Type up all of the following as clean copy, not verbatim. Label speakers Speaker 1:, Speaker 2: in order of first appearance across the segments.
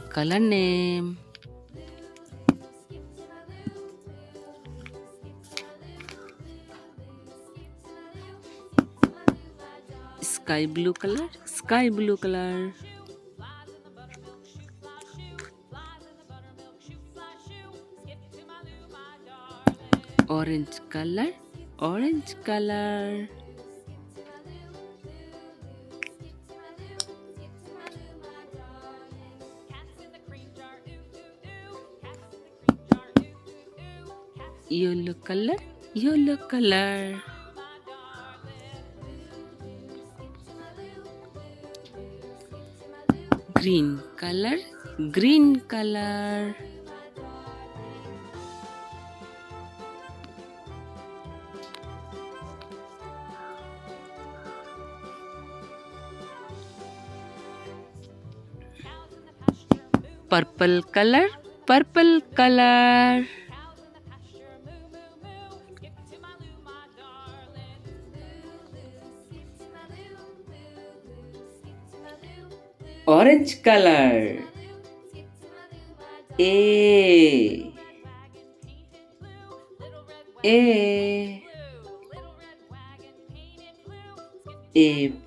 Speaker 1: color name. Sky blue color, sky blue color. Orange color, orange color. Yellow color, yellow color. Green color, green color. Purple color, purple color. Orange color. A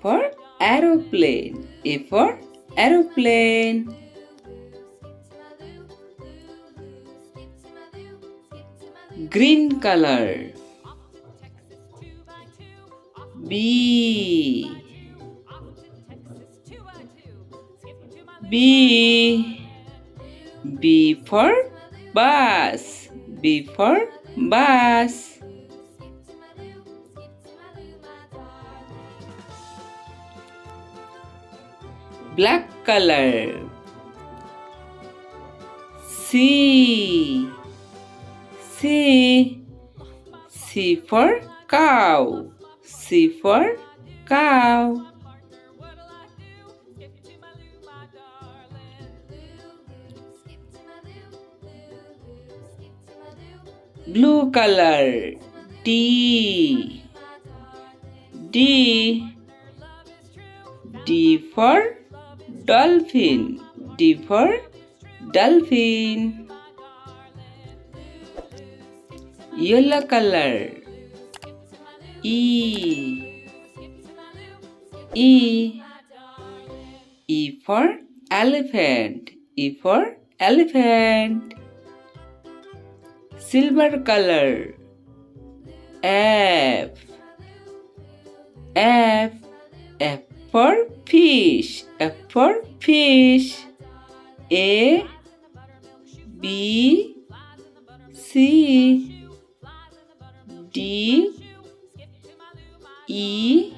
Speaker 1: for aeroplane. A for aeroplane. Green color. B for bus. B for bus. Black color. C for cow. C for cow. Blue color. D for dolphin. D for dolphin. Yellow color. E for elephant. E for elephant. Silver color. F for fish. F for fish. A B C D E